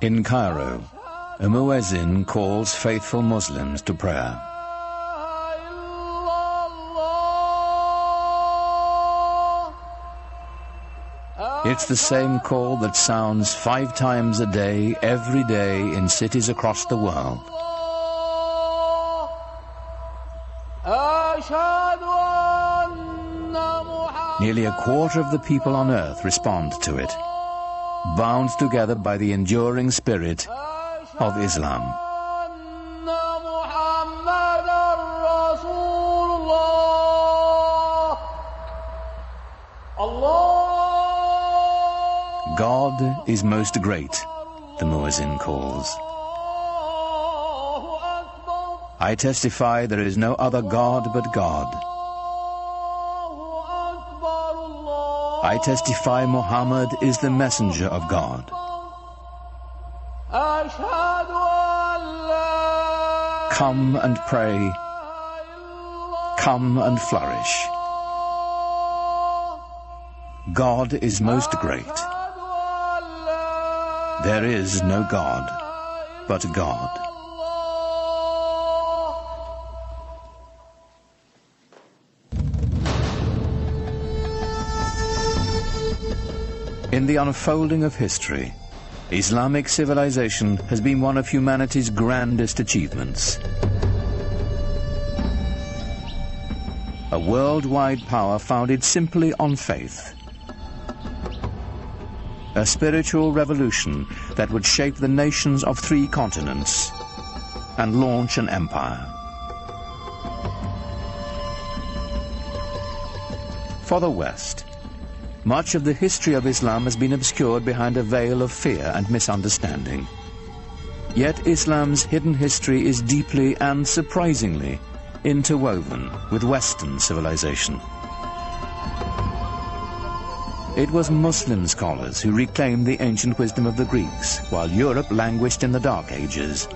In Cairo, a muezzin calls faithful Muslims to prayer. It's the same call that sounds 5 times a day, every day, in cities across the world. Nearly a quarter of the people on earth respond to it, bound together by the enduring spirit of Islam. God is most great, the muezzin calls. I testify there is no other God but God. I testify Muhammad is the messenger of God. Come and pray. Come and flourish. God is most great. There is no God but God. In the unfolding of history, Islamic civilization has been one of humanity's grandest achievements. A worldwide power founded simply on faith. A spiritual revolution that would shape the nations of 3 continents and launch an empire. For the West, much of the history of Islam has been obscured behind a veil of fear and misunderstanding. Yet Islam's hidden history is deeply and surprisingly interwoven with Western civilization. It was Muslim scholars who reclaimed the ancient wisdom of the Greeks, while Europe languished in the Dark Ages.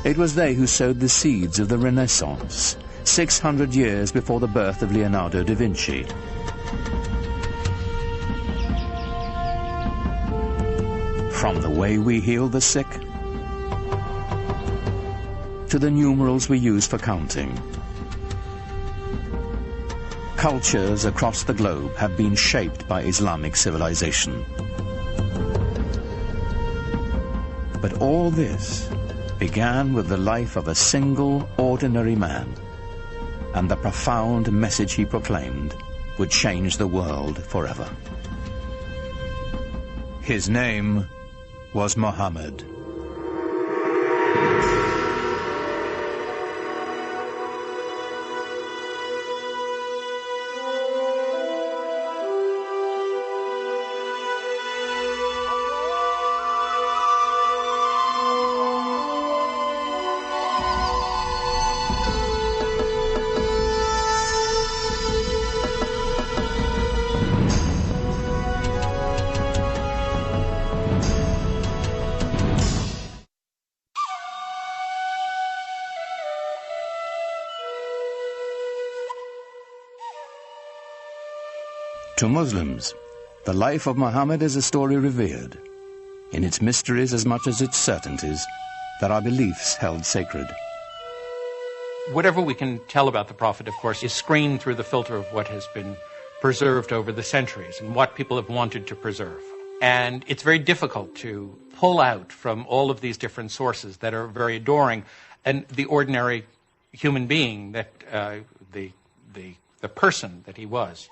It was they who sowed the seeds of the Renaissance, 600 years before the birth of Leonardo da Vinci. From the way we heal the sick to the numerals we use for counting, cultures across the globe have been shaped by Islamic civilization. But all this began with the life of a single ordinary man, and the profound message he proclaimed would change the world forever. His name was Muhammad. To Muslims, the life of Muhammad is a story revered, in its mysteries as much as its certainties, that our beliefs held sacred. Whatever we can tell about the Prophet, of course, is screened through the filter of what has been preserved over the centuries and what people have wanted to preserve. And it's very difficult to pull out from all of these different sources that are very adoring and the ordinary human being that the person that he was.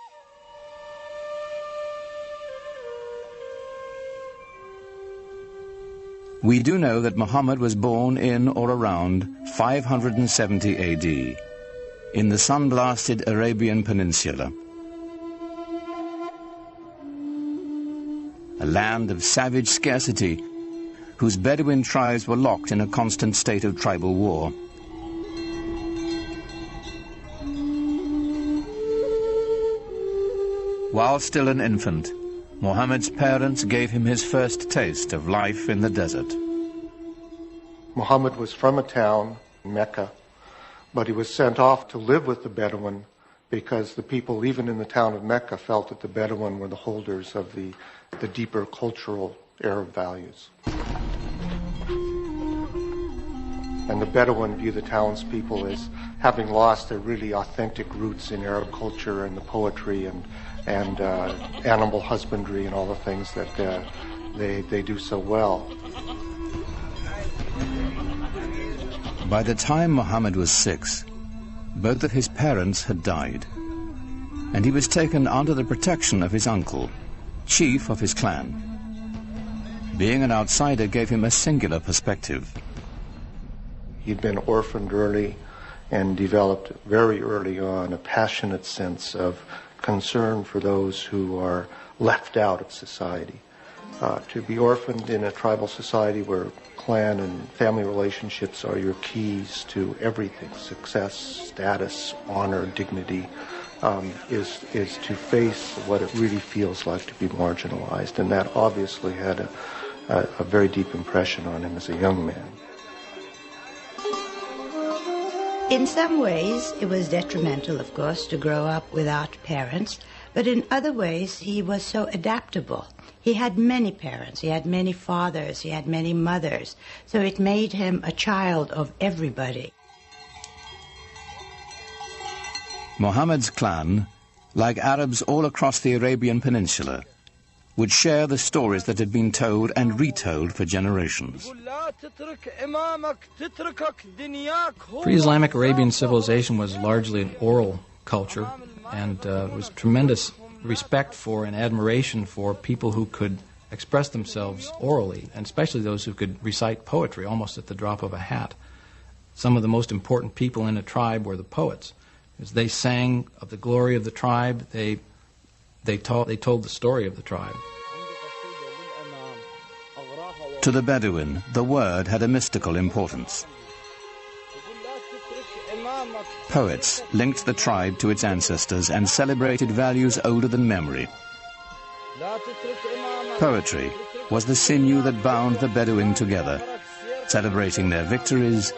We do know that Muhammad was born in or around 570 AD in the sun-blasted Arabian Peninsula, a land of savage scarcity whose Bedouin tribes were locked in a constant state of tribal war. While still an infant, Muhammad's parents gave him his first taste of life in the desert. Muhammad was from a town, Mecca, but he was sent off to live with the Bedouin because the people, even in the town of Mecca, felt that the Bedouin were the holders of the deeper cultural Arab values. And the Bedouin view the townspeople as having lost their really authentic roots in Arab culture and the poetry and animal husbandry and all the things that they do so well. By the time Muhammad was 6, both of his parents had died, and he was taken under the protection of his uncle, chief of his clan. Being an outsider gave him a singular perspective. He'd been orphaned early and developed very early on a passionate sense of concern for those who are left out of society. To be orphaned in a tribal society where clan and family relationships are your keys to everything, success, status, honor, dignity, is to face what it really feels like to be marginalized. And that obviously had a very deep impression on him as a young man. In some ways, it was detrimental, of course, to grow up without parents, but in other ways, he was so adaptable. He had many parents, he had many fathers, he had many mothers, so it made him a child of everybody. Muhammad's clan, like Arabs all across the Arabian Peninsula, would share the stories that had been told and retold for generations. Pre-Islamic Arabian civilization was largely an oral culture, and was tremendous respect for and admiration for people who could express themselves orally, and especially those who could recite poetry almost at the drop of a hat. Some of the most important people in a tribe were the poets. As they sang of the glory of the tribe, they told the story of the tribe. To the Bedouin, the word had a mystical importance. Poets linked the tribe to its ancestors and celebrated values older than memory. Poetry was the sinew that bound the Bedouin together, celebrating their victories,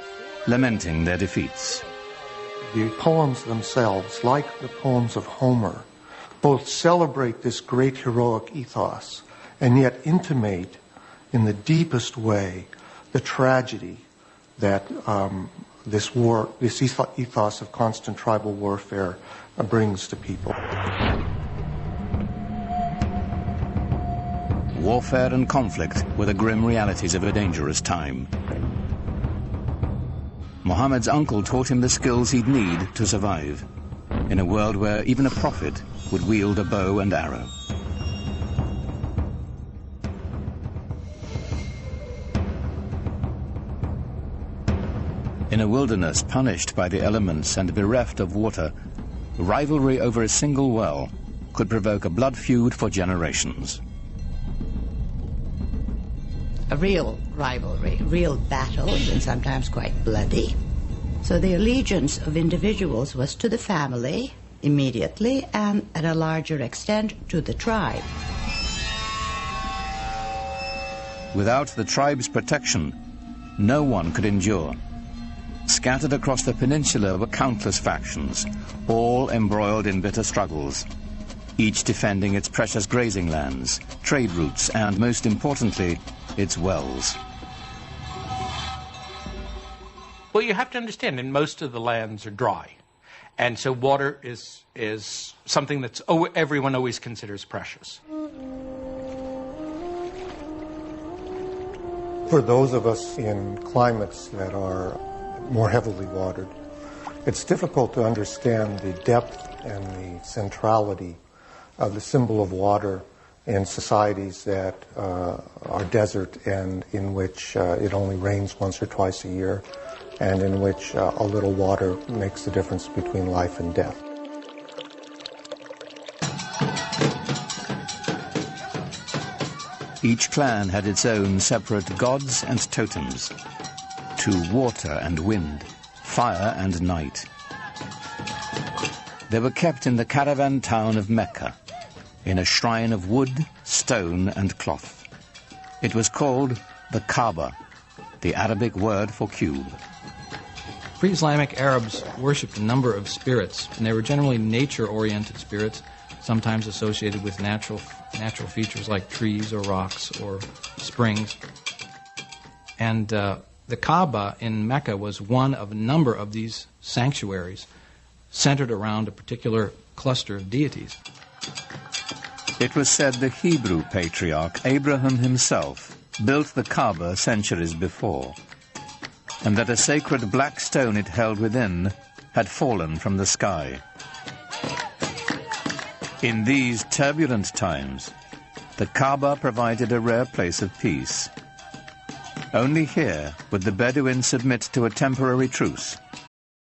lamenting their defeats. The poems themselves, like the poems of Homer, both celebrate this great heroic ethos and yet intimate in the deepest way the tragedy that this ethos of constant tribal warfare brings to people. Warfare and conflict were the grim realities of a dangerous time. Muhammad's uncle taught him the skills he'd need to survive in a world where even a prophet would wield a bow and arrow. In a wilderness punished by the elements and bereft of water, rivalry over a single well could provoke a blood feud for generations. A real rivalry, real battles, and sometimes quite bloody. So the allegiance of individuals was to the family, immediately, and at a larger extent to the tribe. Without the tribe's protection, no one could endure. Scattered across the peninsula were countless factions, all embroiled in bitter struggles, each defending its precious grazing lands, trade routes, and, most importantly, its wells. Well, you have to understand, in most of the lands are dry. And so water is something that's everyone always considers precious. For those of us in climates that are more heavily watered, it's difficult to understand the depth and the centrality of the symbol of water in societies that are desert and in which it only rains once or twice a year, and in which a little water makes the difference between life and death. Each clan had its own separate gods and totems, to water and wind, fire and night. They were kept in the caravan town of Mecca, in a shrine of wood, stone, and cloth. It was called the Kaaba, the Arabic word for cube. Pre-Islamic Arabs worshipped a number of spirits, and they were generally nature-oriented spirits, sometimes associated with natural features like trees or rocks or springs. And the Kaaba in Mecca was one of a number of these sanctuaries centered around a particular cluster of deities. It was said the Hebrew patriarch Abraham himself built the Kaaba centuries before, and that a sacred black stone it held within had fallen from the sky. In these turbulent times, the Kaaba provided a rare place of peace. Only here would the Bedouins submit to a temporary truce,